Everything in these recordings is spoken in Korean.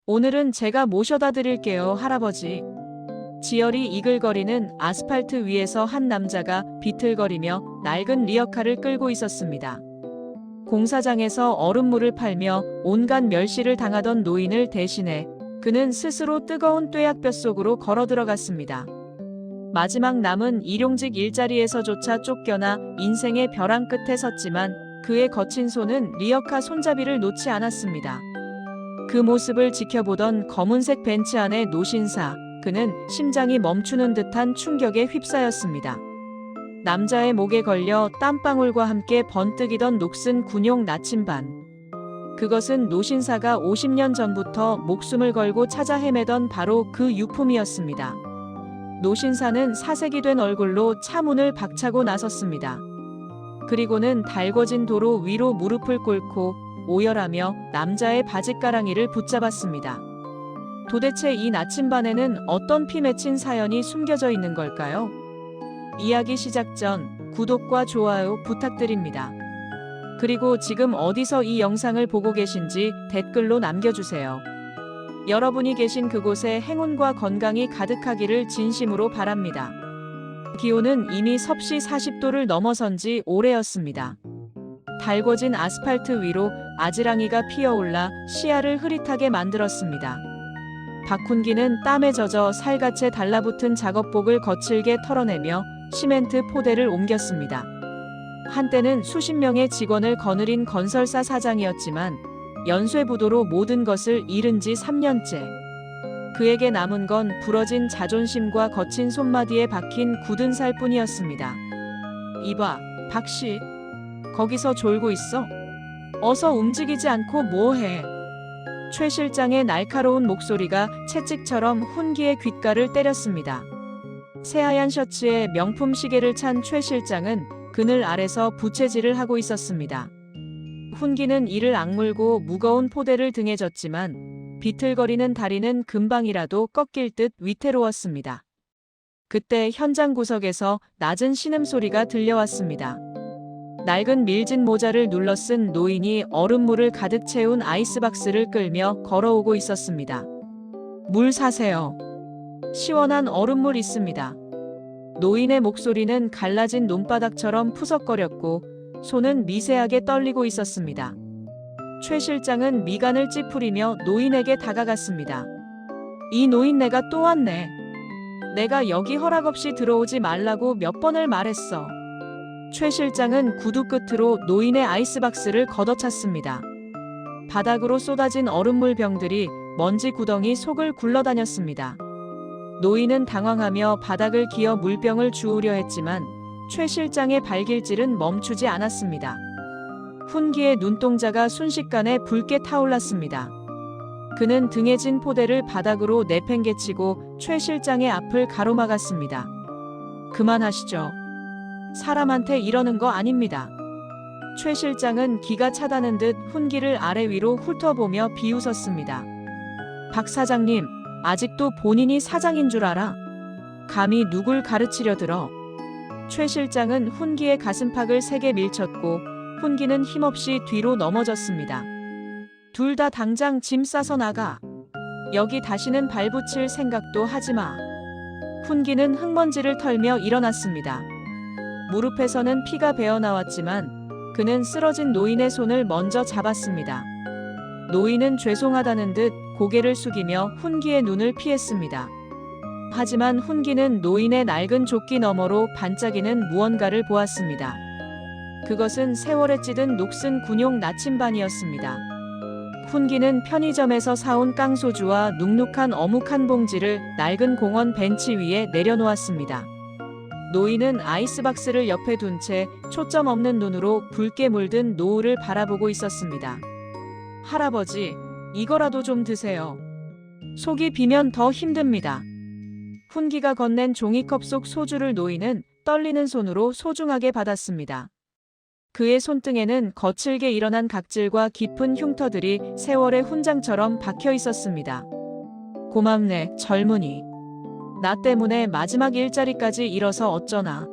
오늘은 제가 모셔다 드릴게요, 할아버지. 지열이 이글거리는 아스팔트 위에서 한 남자가 비틀거리며 낡은 리어카를 끌고 있었습니다. 공사장에서 얼음물을 팔며 온갖 멸시를 당하던 노인을 대신해 그는 스스로 뜨거운 뙤약볕 속으로 걸어 들어갔습니다. 마지막 남은 일용직 일자리에서조차 쫓겨나 인생의 벼랑 끝에 섰지만 그의 거친 손은 리어카 손잡이를 놓지 않았습니다. 그 모습을 지켜보던 검은색 벤츠 안의 노신사, 그는 심장이 멈추는 듯한 충격에 휩싸였습니다. 남자의 목에 걸려 땀방울과 함께 번뜩이던 녹슨 군용 나침반. 그것은 노신사가 50년 전부터 목숨을 걸고 찾아 헤매던 바로 그 유품이었습니다. 노신사는 사색이 된 얼굴로 차 문을 박차고 나섰습니다. 그리고는 달궈진 도로 위로 무릎을 꿇고 오열하며 남자의 바짓가랑이를 붙잡았습니다. 도대체 이 나침반에는 어떤 피 맺힌 사연이 숨겨져 있는 걸까요? 이야기 시작 전 구독과 좋아요 부탁드립니다. 그리고 지금 어디서 이 영상을 보고 계신지 댓글로 남겨주세요. 여러분이 계신 그곳에 행운과 건강이 가득하기를 진심으로 바랍니다. 기온은 이미 섭씨 40도를 넘어선 지 오래였습니다. 달궈진 아스팔트 위로 아지랑이가 피어올라 시야를 흐릿하게 만들었습니다. 박훈기는 땀에 젖어 살갗에 달라붙은 작업복을 거칠게 털어내며 시멘트 포대를 옮겼습니다. 한때는 수십 명의 직원을 거느린 건설사 사장이었지만 연쇄부도로 모든 것을 잃은 지 3년째. 그에게 남은 건 부러진 자존심과 거친 손마디에 박힌 굳은 살뿐이었습니다. 이봐, 박씨. 거기서 졸고 있어? 어서 움직이지 않고 뭐해? 최 실장의 날카로운 목소리가 채찍처럼 훈기의 귓가를 때렸습니다. 새하얀 셔츠에 명품 시계를 찬 최 실장은 그늘 아래서 부채질을 하고 있었습니다. 훈기는 이를 악물고 무거운 포대를 등에 졌지만 비틀거리는 다리는 금방이라도 꺾일 듯 위태로웠습니다. 그때 현장 구석에서 낮은 신음소리가 들려왔습니다. 낡은 밀짚 모자를 눌러 쓴 노인이 얼음물을 가득 채운 아이스박스를 끌며 걸어오고 있었습니다. 물 사세요. 시원한 얼음물 있습니다. 노인의 목소리는 갈라진 논바닥처럼 푸석거렸고 손은 미세하게 떨리고 있었습니다. 최 실장은 미간을 찌푸리며 노인에게 다가갔습니다. 이 노인네가 또 왔네. 내가 여기 허락 없이 들어오지 말라고 몇 번을 말했어. 최 실장은 구두 끝으로 노인의 아이스박스를 걷어찼습니다. 바닥으로 쏟아진 얼음물 병들이 먼지 구덩이 속을 굴러다녔습니다. 노인은 당황하며 바닥을 기어 물병을 주우려 했지만 최 실장의 발길질은 멈추지 않았습니다. 훈기의 눈동자가 순식간에 붉게 타올랐습니다. 그는 등에 진 포대를 바닥으로 내팽개치고 최 실장의 앞을 가로막았습니다. 그만하시죠. 사람한테 이러는 거 아닙니다. 최 실장은 기가 차다는 듯 훈기를 아래 위로 훑어보며 비웃었습니다. 박 사장님, 아직도 본인이 사장인 줄 알아? 감히 누굴 가르치려 들어? 최 실장은 훈기의 가슴팍을 세게 밀쳤고 훈기는 힘없이 뒤로 넘어졌습니다. 둘 다 당장 짐 싸서 나가. 여기 다시는 발붙일 생각도 하지 마. 훈기는 흙먼지를 털며 일어났습니다. 무릎에서는 피가 배어나왔지만 그는 쓰러진 노인의 손을 먼저 잡았습니다. 노인은 죄송하다는 듯 고개를 숙이며 훈기의 눈을 피했습니다. 하지만 훈기는 노인의 낡은 조끼 너머로 반짝이는 무언가를 보았습니다. 그것은 세월에 찌든 녹슨 군용 나침반이었습니다. 훈기는 편의점에서 사온 깡소주와 눅눅한 어묵 한 봉지를 낡은 공원 벤치 위에 내려놓았습니다. 노인은 아이스박스를 옆에 둔 채 초점 없는 눈으로 붉게 물든 노을을 바라보고 있었습니다. 할아버지, 이거라도 좀 드세요. 속이 비면 더 힘듭니다. 훈기가 건넨 종이컵 속 소주를 노인은 떨리는 손으로 소중하게 받았습니다. 그의 손등에는 거칠게 일어난 각질과 깊은 흉터들이 세월의 훈장처럼 박혀 있었습니다. 고맙네, 젊은이. 나 때문에 마지막 일자리까지 잃어서 어쩌나.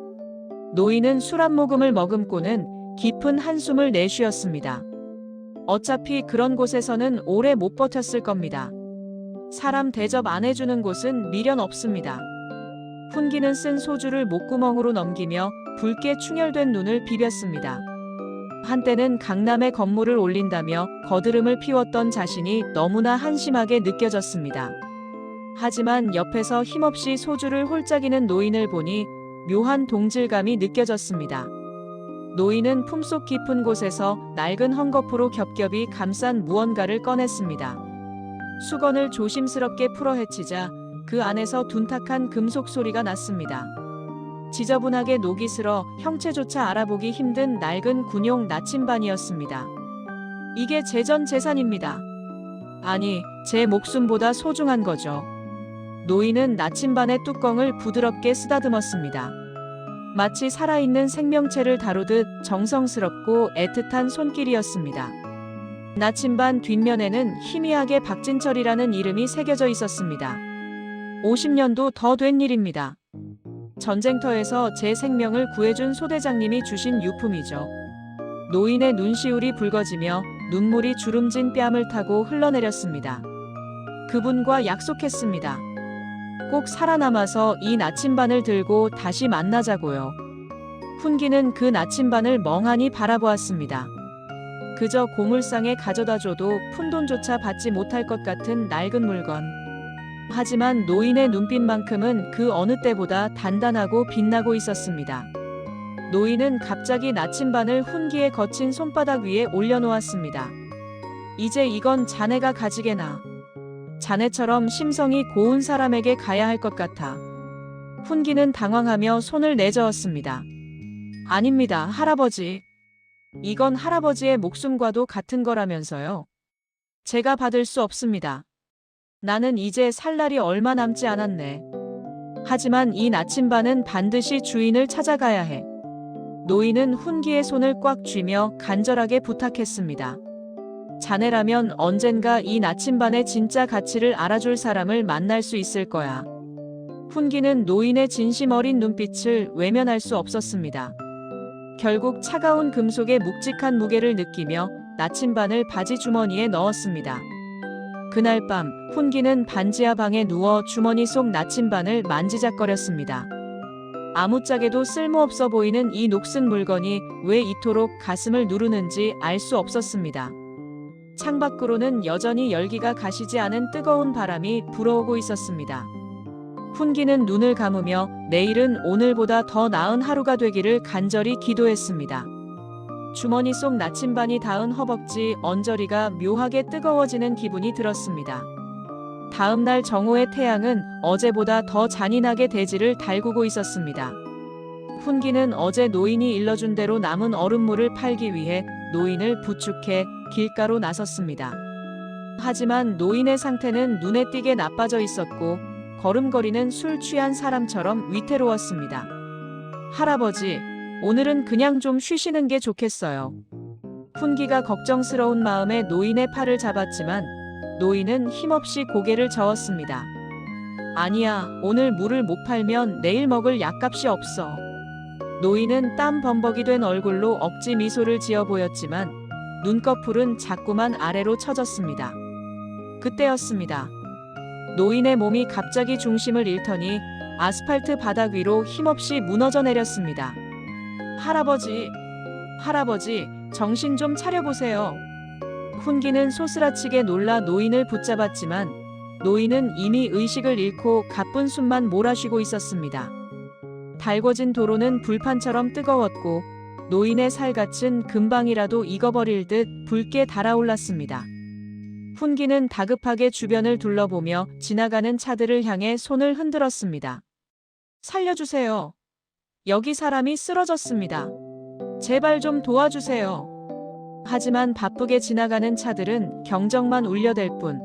노인은 술 한 모금을 머금고는 깊은 한숨을 내쉬었습니다. 어차피 그런 곳에서는 오래 못 버텼을 겁니다. 사람 대접 안 해주는 곳은 미련 없습니다. 훈기는 쓴 소주를 목구멍으로 넘기며 붉게 충혈된 눈을 비볐습니다. 한때는 강남의 건물을 올린다며 거드름을 피웠던 자신이 너무나 한심하게 느껴졌습니다. 하지만 옆에서 힘없이 소주를 홀짝이는 노인을 보니 묘한 동질감이 느껴졌습니다. 노인은 품속 깊은 곳에서 낡은 헝겊으로 겹겹이 감싼 무언가를 꺼냈습니다. 수건을 조심스럽게 풀어 헤치자 그 안에서 둔탁한 금속 소리가 났습니다. 지저분하게 녹이 슬어 형체조차 알아보기 힘든 낡은 군용 나침반이었습니다. 이게 제 전 재산입니다. 아니, 제 목숨보다 소중한 거죠. 노인은 나침반의 뚜껑을 부드럽게 쓰다듬었습니다. 마치 살아있는 생명체를 다루듯 정성스럽고 애틋한 손길이었습니다. 나침반 뒷면에는 희미하게 박진철이라는 이름이 새겨져 있었습니다. 50년도 더 된 일입니다. 전쟁터에서 제 생명을 구해준 소대장님이 주신 유품이죠. 노인의 눈시울이 붉어지며 눈물이 주름진 뺨을 타고 흘러내렸습니다. 그분과 약속했습니다. 꼭 살아남아서 이 나침반을 들고 다시 만나자고요. 훈기는 그 나침반을 멍하니 바라보았습니다. 그저 고물상에 가져다줘도 푼돈조차 받지 못할 것 같은 낡은 물건. 하지만 노인의 눈빛만큼은 그 어느 때보다 단단하고 빛나고 있었습니다. 노인은 갑자기 나침반을 훈기의 거친 손바닥 위에 올려놓았습니다. 이제 이건 자네가 가지게나. 자네처럼 심성이 고운 사람에게 가야 할 것 같아. 훈기는 당황하며 손을 내저었습니다. 아닙니다, 할아버지. 이건 할아버지의 목숨과도 같은 거라면서요. 제가 받을 수 없습니다. 나는 이제 살 날이 얼마 남지 않았네. 하지만 이 나침반은 반드시 주인을 찾아가야 해. 노인은 훈기의 손을 꽉 쥐며 간절하게 부탁했습니다. 자네라면 언젠가 이 나침반의 진짜 가치를 알아줄 사람을 만날 수 있을 거야. 훈기는 노인의 진심 어린 눈빛을 외면할 수 없었습니다. 결국 차가운 금속의 묵직한 무게를 느끼며 나침반을 바지 주머니에 넣었습니다. 그날 밤 훈기는 반지하 방에 누워 주머니 속 나침반을 만지작거렸습니다. 아무짝에도 쓸모없어 보이는 이 녹슨 물건이 왜 이토록 가슴을 누르는지 알 수 없었습니다. 창밖으로는 여전히 열기가 가시지 않은 뜨거운 바람이 불어오고 있었습니다. 훈기는 눈을 감으며 내일은 오늘보다 더 나은 하루가 되기를 간절히 기도했습니다. 주머니 속 나침반이 닿은 허벅지 언저리가 묘하게 뜨거워지는 기분이 들었습니다. 다음 날 정오의 태양은 어제보다 더 잔인하게 대지를 달구고 있었습니다. 훈기는 어제 노인이 일러준 대로 남은 얼음물을 팔기 위해 노인을 부축해 길가로 나섰습니다. 하지만 노인의 상태는 눈에 띄게 나빠져 있었고 걸음걸이는 술 취한 사람처럼 위태로웠습니다. 할아버지, 오늘은 그냥 좀 쉬시는 게 좋겠어요. 훈기가 걱정스러운 마음에 노인의 팔을 잡았지만 노인은 힘없이 고개를 저었습니다. 아니야, 오늘 물을 못 팔면 내일 먹을 약값이 없어. 노인은 땀 범벅이 된 얼굴로 억지 미소를 지어 보였지만 눈꺼풀은 자꾸만 아래로 처졌습니다. 그때였습니다. 노인의 몸이 갑자기 중심을 잃더니 아스팔트 바닥 위로 힘없이 무너져 내렸습니다. 할아버지, 할아버지, 정신 좀 차려보세요. 훈기는 소스라치게 놀라 노인을 붙잡았지만 노인은 이미 의식을 잃고 가쁜 숨만 몰아쉬고 있었습니다. 달궈진 도로는 불판처럼 뜨거웠고 노인의 살갗은 금방이라도 익어버릴 듯 붉게 달아올랐습니다. 훈기는 다급하게 주변을 둘러보며 지나가는 차들을 향해 손을 흔들었습니다. 살려주세요. 여기 사람이 쓰러졌습니다. 제발 좀 도와주세요. 하지만 바쁘게 지나가는 차들은 경적만 울려댈 뿐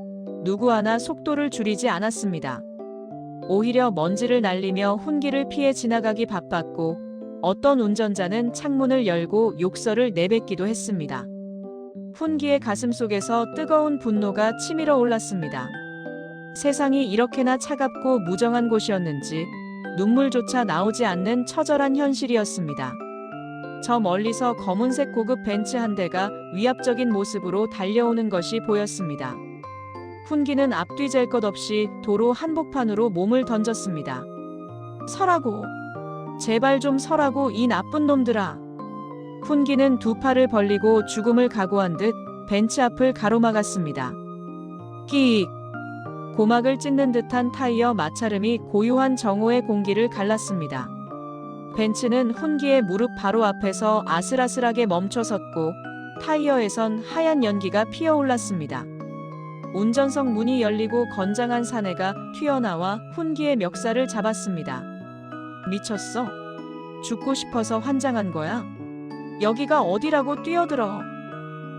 누구 하나 속도를 줄이지 않았습니다. 오히려 먼지를 날리며 훈기를 피해 지나가기 바빴고 어떤 운전자는 창문을 열고 욕설을 내뱉기도 했습니다. 훈기의 가슴 속에서 뜨거운 분노가 치밀어 올랐습니다. 세상이 이렇게나 차갑고 무정한 곳이었는지 눈물조차 나오지 않는 처절한 현실이었습니다. 저 멀리서 검은색 고급 벤츠 한 대가 위압적인 모습으로 달려오는 것이 보였습니다. 훈기는 앞뒤 잴 것 없이 도로 한복판으로 몸을 던졌습니다. 서라고. 제발 좀 서라고 이 나쁜 놈들아. 훈기는 두 팔을 벌리고 죽음을 각오한 듯 벤츠 앞을 가로막았습니다. 끼익. 고막을 찢는 듯한 타이어 마찰음이 고요한 정오의 공기를 갈랐습니다. 벤츠는 훈기의 무릎 바로 앞에서 아슬아슬하게 멈춰섰고 타이어에선 하얀 연기가 피어올랐습니다. 운전석 문이 열리고 건장한 사내가 튀어나와 훈기의 멱살을 잡았습니다. 미쳤어? 죽고 싶어서 환장한 거야? 여기가 어디라고 뛰어들어?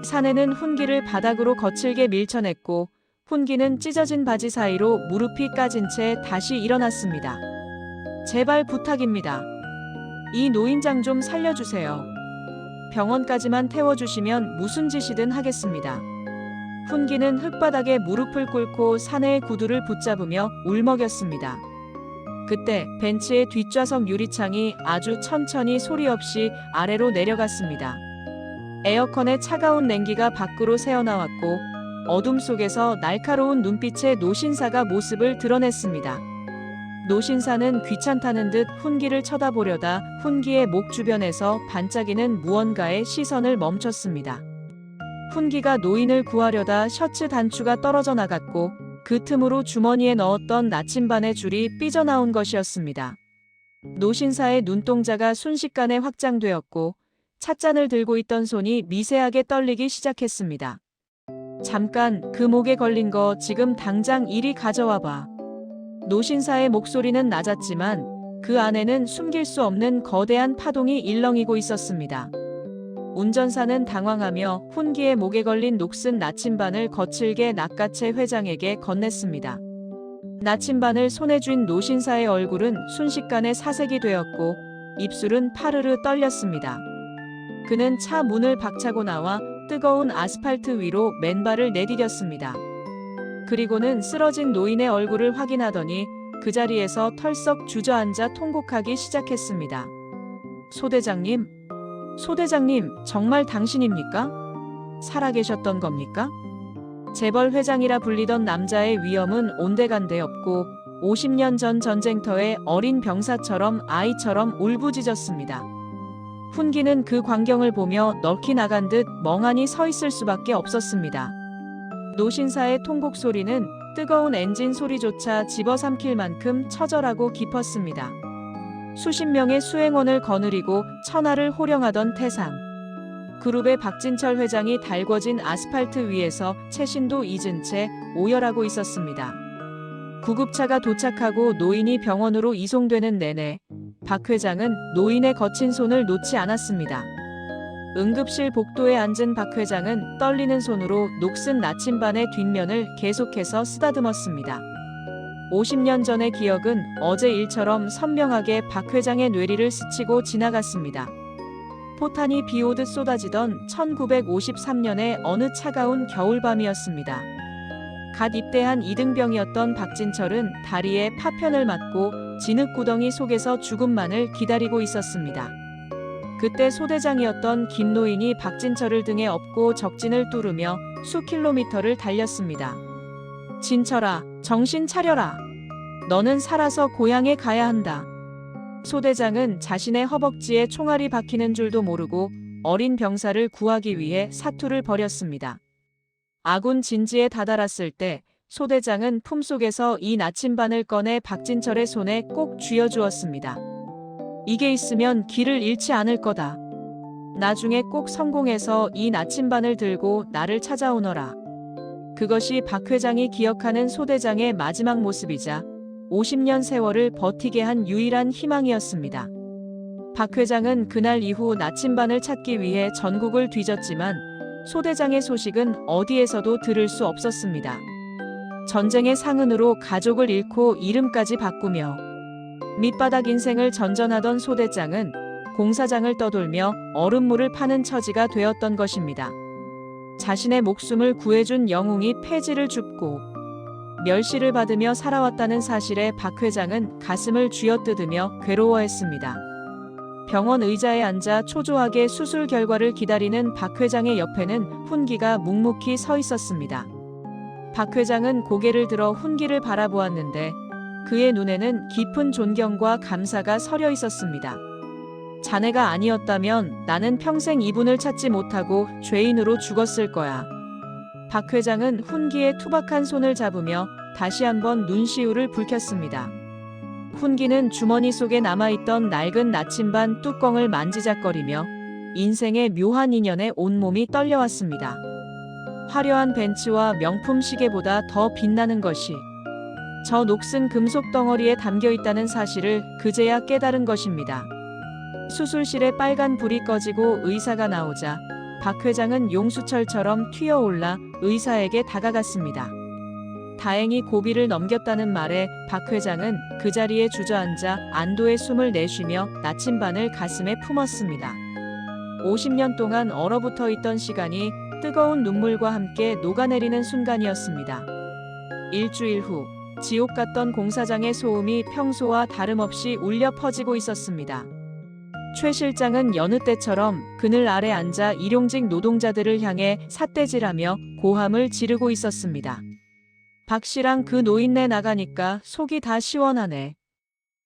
사내는 훈기를 바닥으로 거칠게 밀쳐냈고 훈기는 찢어진 바지 사이로 무릎이 까진 채 다시 일어났습니다. 제발 부탁입니다. 이 노인장 좀 살려주세요. 병원까지만 태워주시면 무슨 짓이든 하겠습니다. 훈기는 흙바닥에 무릎을 꿇고 사내의 구두를 붙잡으며 울먹였습니다. 그때 벤츠의 뒷좌석 유리창이 아주 천천히 소리 없이 아래로 내려갔습니다. 에어컨의 차가운 냉기가 밖으로 새어나왔고 어둠 속에서 날카로운 눈빛의 노신사가 모습을 드러냈습니다. 노신사는 귀찮다는 듯 훈기를 쳐다보려다 훈기의 목 주변에서 반짝이는 무언가에 시선을 멈췄습니다. 훈기가 노인을 구하려다 셔츠 단추가 떨어져 나갔고 그 틈으로 주머니에 넣었던 나침반의 줄이 삐져나온 것이었습니다. 노신사의 눈동자가 순식간에 확장되었고 찻잔을 들고 있던 손이 미세하게 떨리기 시작했습니다. 잠깐 그 목에 걸린 거 지금 당장 이리 가져와 봐. 노신사의 목소리는 낮았지만 그 안에는 숨길 수 없는 거대한 파동이 일렁이고 있었습니다. 운전사는 당황하며 훈기의 목에 걸린 녹슨 나침반을 거칠게 낚아채 회장에게 건넸습니다. 나침반을 손에 쥔 노신사의 얼굴은 순식간에 사색이 되었고 입술은 파르르 떨렸습니다. 그는 차 문을 박차고 나와 뜨거운 아스팔트 위로 맨발을 내디뎠습니다. 그리고는 쓰러진 노인의 얼굴을 확인하더니 그 자리에서 털썩 주저앉아 통곡하기 시작했습니다. 소대장님, 소대장님, 정말 당신입니까? 살아계셨던 겁니까? 재벌 회장이라 불리던 남자의 위엄은 온데간데 없고 50년 전 전쟁터의 어린 병사처럼 아이처럼 울부짖었습니다. 훈기는 그 광경을 보며 넋이 나간 듯 멍하니 서 있을 수밖에 없었습니다. 노신사의 통곡 소리는 뜨거운 엔진 소리조차 집어삼킬 만큼 처절하고 깊었습니다. 수십 명의 수행원을 거느리고 천하를 호령하던 태상. 그룹의 박진철 회장이 달궈진 아스팔트 위에서 채신도 잊은 채 오열하고 있었습니다. 구급차가 도착하고 노인이 병원으로 이송되는 내내 박 회장은 노인의 거친 손을 놓지 않았습니다. 응급실 복도에 앉은 박 회장은 떨리는 손으로 녹슨 나침반의 뒷면을 계속해서 쓰다듬었습니다. 50년 전의 기억은 어제 일처럼 선명하게 박 회장의 뇌리를 스치고 지나갔습니다. 포탄이 비오듯 쏟아지던 1953년의 어느 차가운 겨울밤이었습니다. 갓 입대한 이등병이었던 박진철은 다리에 파편을 맞고 진흙구덩이 속에서 죽음만을 기다리고 있었습니다. 그때 소대장이었던 김노인이 박진철을 등에 업고 적진을 뚫으며 수킬로미터를 달렸습니다. 진철아, 정신 차려라. 너는 살아서 고향에 가야 한다. 소대장은 자신의 허벅지에 총알이 박히는 줄도 모르고 어린 병사를 구하기 위해 사투를 벌였습니다. 아군 진지에 다다랐을 때 소대장은 품속에서 이 나침반을 꺼내 박진철의 손에 꼭 쥐어주었습니다. 이게 있으면 길을 잃지 않을 거다. 나중에 꼭 성공해서 이 나침반을 들고 나를 찾아오너라. 그것이 박 회장이 기억하는 소대장의 마지막 모습이자 50년 세월을 버티게 한 유일한 희망이었습니다. 박 회장은 그날 이후 나침반을 찾기 위해 전국을 뒤졌지만 소대장의 소식은 어디에서도 들을 수 없었습니다. 전쟁의 상흔으로 가족을 잃고 이름까지 바꾸며 밑바닥 인생을 전전하던 소대장은 공사장을 떠돌며 얼음물을 파는 처지가 되었던 것입니다. 자신의 목숨을 구해준 영웅이 폐지를 줍고 멸시를 받으며 살아왔다는 사실에 박 회장은 가슴을 쥐어뜯으며 괴로워했습니다. 병원 의자에 앉아 초조하게 수술 결과를 기다리는 박 회장의 옆에는 훈기가 묵묵히 서 있었습니다. 박 회장은 고개를 들어 훈기를 바라보았는데 그의 눈에는 깊은 존경과 감사가 서려 있었습니다. 자네가 아니었다면 나는 평생 이분을 찾지 못하고 죄인으로 죽었을 거야. 박 회장은 훈기의 투박한 손을 잡으며 다시 한번 눈시울을 붉혔습니다. 훈기는 주머니 속에 남아있던 낡은 나침반 뚜껑을 만지작거리며 인생의 묘한 인연에 온몸이 떨려왔습니다. 화려한 벤츠와 명품 시계보다 더 빛나는 것이 저 녹슨 금속 덩어리에 담겨 있다는 사실을 그제야 깨달은 것입니다. 수술실에 빨간 불이 꺼지고 의사가 나오자 박 회장은 용수철처럼 튀어올라 의사에게 다가갔습니다. 다행히 고비를 넘겼다는 말에 박 회장은 그 자리에 주저앉아 안도의 숨을 내쉬며 나침반을 가슴에 품었습니다. 50년 동안 얼어붙어 있던 시간이 뜨거운 눈물과 함께 녹아내리는 순간이었습니다. 일주일 후 지옥 같던 공사장의 소음이 평소와 다름없이 울려 퍼지고 있었습니다. 최 실장은 여느 때처럼 그늘 아래 앉아 일용직 노동자들을 향해 삿대질하며 고함을 지르고 있었습니다. 박 씨랑 그 노인네 나가니까 속이 다 시원하네.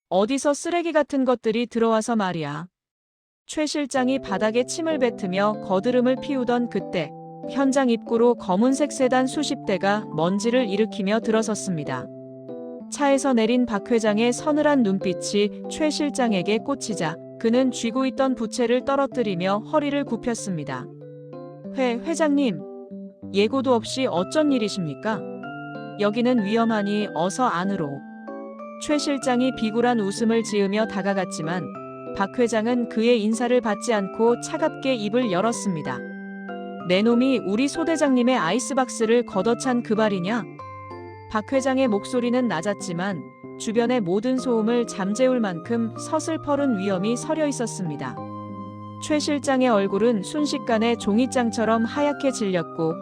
어디서 쓰레기 같은 것들이 들어와서 말이야. 최 실장이 바닥에 침을 뱉으며 거드름을 피우던 그때 현장 입구로 검은색 세단 수십 대가 먼지를 일으키며 들어섰습니다. 차에서 내린 박 회장의 서늘한 눈빛이 최 실장에게 꽂히자 그는 쥐고 있던 부채를 떨어뜨리며 허리를 굽혔습니다. 회장님, 예고도 없이 어쩐 일이십니까? 여기는 위험하니 어서 안으로. 최 실장이 비굴한 웃음을 지으며 다가갔지만 박 회장은 그의 인사를 받지 않고 차갑게 입을 열었습니다. 내 놈이 우리 소대장님의 아이스박스를 걷어찬 그 발이냐? 박 회장의 목소리는 낮았지만 주변의 모든 소음을 잠재울 만큼 서슬퍼른 위험이 서려 있었습니다. 최 실장의 얼굴은 순식간에 종이장처럼 하얗게 질렸고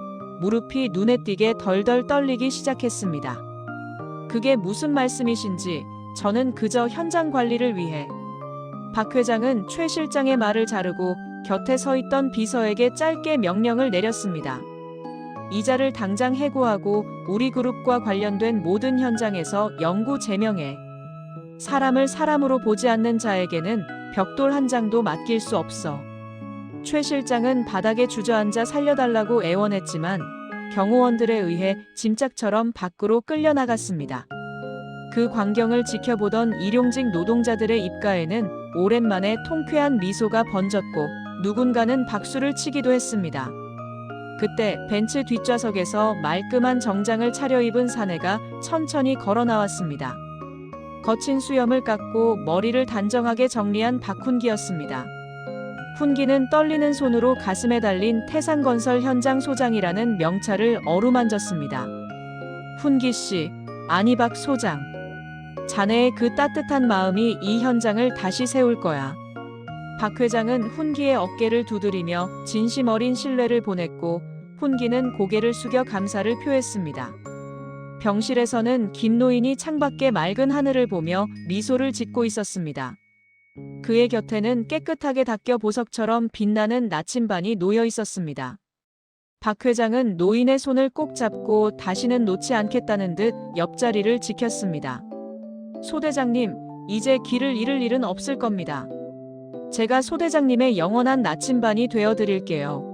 무릎이 눈에 띄게 덜덜 떨리기 시작했습니다. 그게 무슨 말씀이신지 저는 그저 현장 관리를 위해. 박 회장은 최 실장의 말을 자르고 곁에 서 있던 비서에게 짧게 명령을 내렸습니다. 이자를 당장 해고하고 우리 그룹과 관련된 모든 현장에서 영구 제명해. 사람을 사람으로 보지 않는 자에게는 벽돌 한 장도 맡길 수 없어. 최 실장은 바닥에 주저앉아 살려달라고 애원했지만 경호원들에 의해 짐짝처럼 밖으로 끌려나갔습니다. 그 광경을 지켜보던 일용직 노동자들의 입가에는 오랜만에 통쾌한 미소가 번졌고 누군가는 박수를 치기도 했습니다. 그때 벤츠 뒷좌석에서 말끔한 정장을 차려입은 사내가 천천히 걸어 나왔습니다. 거친 수염을 깎고 머리를 단정하게 정리한 박훈기였습니다. 훈기는 떨리는 손으로 가슴에 달린 태산건설 현장 소장이라는 명찰을 어루만졌습니다. 훈기 씨, 아니 박 소장. 자네의 그 따뜻한 마음이 이 현장을 다시 세울 거야. 박 회장은 훈기의 어깨를 두드리며 진심 어린 신뢰를 보냈고 훈기는 고개를 숙여 감사를 표했습니다. 병실에서는 김 노인이 창밖의 맑은 하늘을 보며 미소를 짓고 있었습니다. 그의 곁에는 깨끗하게 닦여 보석처럼 빛나는 나침반이 놓여 있었습니다. 박 회장은 노인의 손을 꼭 잡고 다시는 놓지 않겠다는 듯 옆자리를 지켰습니다. 소대장님, 이제 길을 잃을 일은 없을 겁니다. 제가 소대장님의 영원한 나침반이 되어드릴게요.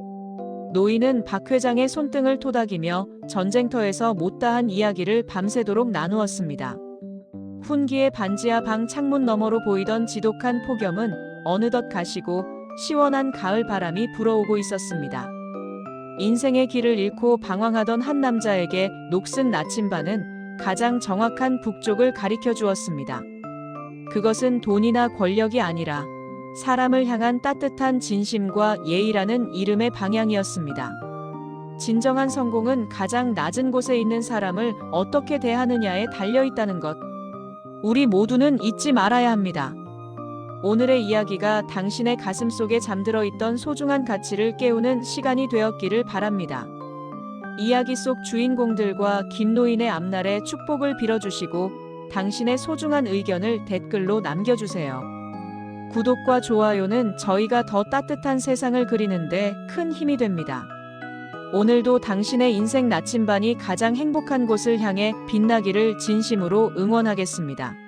노인은 박 회장의 손등을 토닥이며 전쟁터에서 못다한 이야기를 밤새도록 나누었습니다. 훈기의 반지하 방 창문 너머로 보이던 지독한 폭염은 어느덧 가시고 시원한 가을 바람이 불어오고 있었습니다. 인생의 길을 잃고 방황하던 한 남자에게 녹슨 나침반은 가장 정확한 북쪽을 가리켜 주었습니다. 그것은 돈이나 권력이 아니라 사람을 향한 따뜻한 진심과 예의라는 이름의 방향이었습니다. 진정한 성공은 가장 낮은 곳에 있는 사람을 어떻게 대하느냐에 달려 있다는 것. 우리 모두는 잊지 말아야 합니다. 오늘의 이야기가 당신의 가슴 속에 잠들어 있던 소중한 가치를 깨우는 시간이 되었기를 바랍니다. 이야기 속 주인공들과 김노인의 앞날에 축복을 빌어주시고 당신의 소중한 의견을 댓글로 남겨주세요. 구독과 좋아요는 저희가 더 따뜻한 세상을 그리는데 큰 힘이 됩니다. 오늘도 당신의 인생 나침반이 가장 행복한 곳을 향해 빛나기를 진심으로 응원하겠습니다.